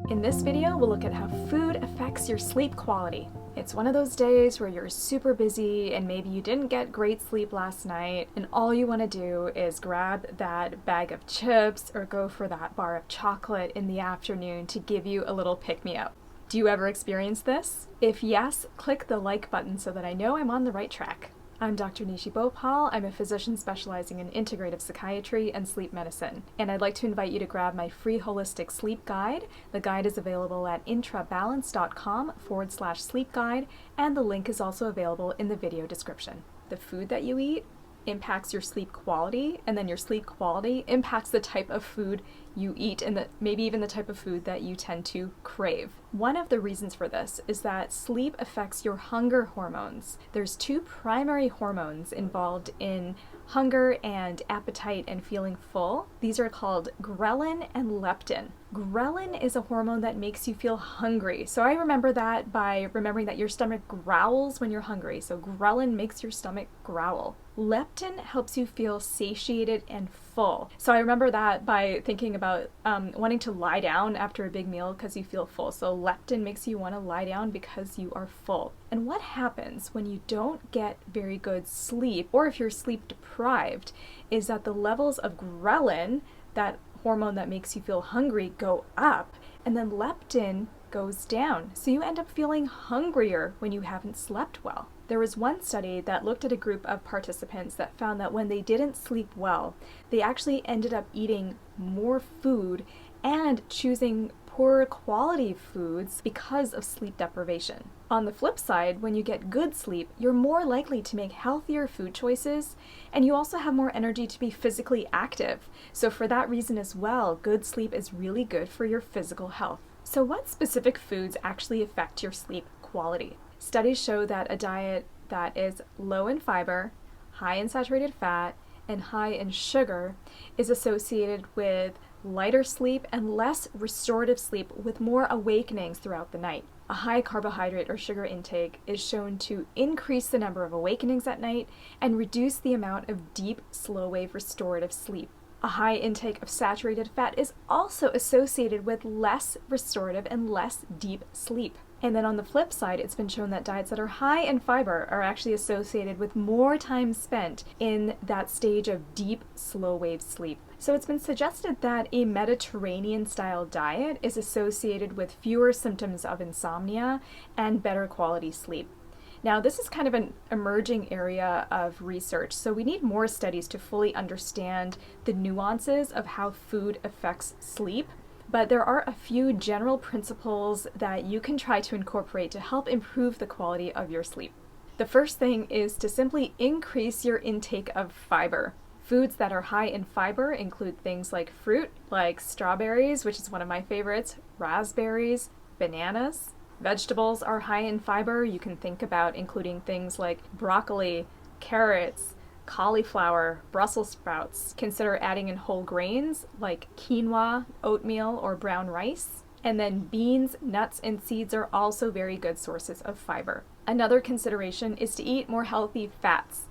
In this video, we'll look at how food affects your sleep quality. It's one of those days where you're super busy and maybe you didn't get great sleep last night and all you want to do is grab that bag of chips or go for that bar of chocolate in the afternoon to give you a little pick-me-up. Do you ever experience this? If yes, click the like button so that I know I'm on the right track. I'm Dr. Nishi Bhopal. I'm a physician specializing in integrative psychiatry and sleep medicine, and I'd like to invite you to grab my free holistic sleep guide. The guide is available at IntraBalance.com/sleep guide, and the link is also available in the video description. The food that you eat impacts your sleep quality, and then your sleep quality impacts the type of food you eat and maybe even the type of food that you tend to crave. One of the reasons for this is that sleep affects your hunger hormones. There's two primary hormones involved in hunger and appetite and feeling full. These are called ghrelin and leptin. Ghrelin is a hormone that makes you feel hungry. So I remember that by remembering that your stomach growls when you're hungry. So ghrelin makes your stomach growl. Leptin helps you feel satiated and full. So I remember that by thinking about wanting to lie down after a big meal because you feel full. So leptin makes you want to lie down because you are full. And what happens when you don't get very good sleep, or if you're sleep deprived, is that the levels of ghrelin, that hormone that makes you feel hungry, go up, and then leptin goes down. So you end up feeling hungrier when you haven't slept well. There was one study that looked at a group of participants that found that when they didn't sleep well, they actually ended up eating more food and choosing poorer quality foods because of sleep deprivation. On the flip side, when you get good sleep, you're more likely to make healthier food choices, and you also have more energy to be physically active. So for that reason as well, good sleep is really good for your physical health. So what specific foods actually affect your sleep quality? Studies show that a diet that is low in fiber, high in saturated fat, and high in sugar is associated with lighter sleep and less restorative sleep with more awakenings throughout the night. A high carbohydrate or sugar intake is shown to increase the number of awakenings at night and reduce the amount of deep, slow-wave restorative sleep. A high intake of saturated fat is also associated with less restorative and less deep sleep. And then on the flip side, it's been shown that diets that are high in fiber are actually associated with more time spent in that stage of deep, slow-wave sleep. So it's been suggested that a Mediterranean-style diet is associated with fewer symptoms of insomnia and better quality sleep. Now, this is kind of an emerging area of research, so we need more studies to fully understand the nuances of how food affects sleep. But there are a few general principles that you can try to incorporate to help improve the quality of your sleep. The first thing is to simply increase your intake of fiber. Foods that are high in fiber include things like fruit, like strawberries, which is one of my favorites, raspberries, bananas. Vegetables are high in fiber. You can think about including things like broccoli, carrots, cauliflower, Brussels sprouts. Consider adding in whole grains like quinoa, oatmeal, or brown rice. And then beans, nuts, and seeds are also very good sources of fiber. Another consideration is to eat more healthy fats.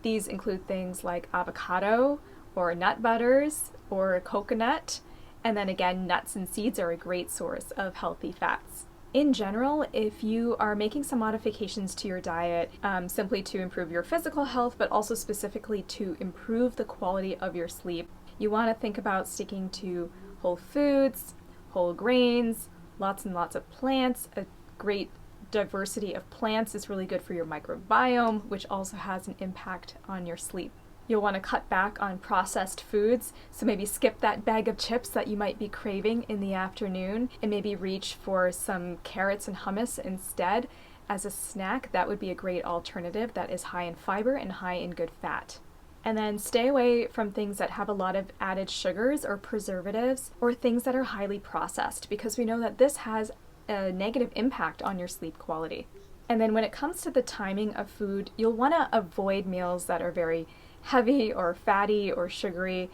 These include things like avocado, or nut butters, or coconut. And then again, nuts and seeds are a great source of healthy fats. In general, if you are making some modifications to your diet simply to improve your physical health, but also specifically to improve the quality of your sleep, you want to think about sticking to whole foods, whole grains, lots and lots of plants. A great diversity of plants is really good for your microbiome, which also has an impact on your sleep. You'll want to cut back on processed foods, so maybe skip that bag of chips that you might be craving in the afternoon and maybe reach for some carrots and hummus instead as a snack. That would be a great alternative that is high in fiber and high in good fat. And then stay away from things that have a lot of added sugars or preservatives or things that are highly processed, because we know that this has a negative impact on your sleep quality. And then when it comes to the timing of food, you'll want to avoid meals that are very heavy or fatty or sugary.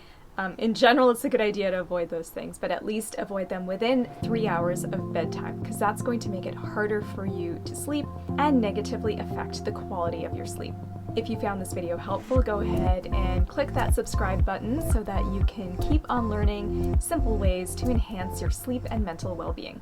In general, it's a good idea to avoid those things, but at least avoid them within 3 hours of bedtime, because that's going to make it harder for you to sleep and negatively affect the quality of your sleep. If you found this video helpful, go ahead and click that subscribe button so that you can keep on learning simple ways to enhance your sleep and mental well-being.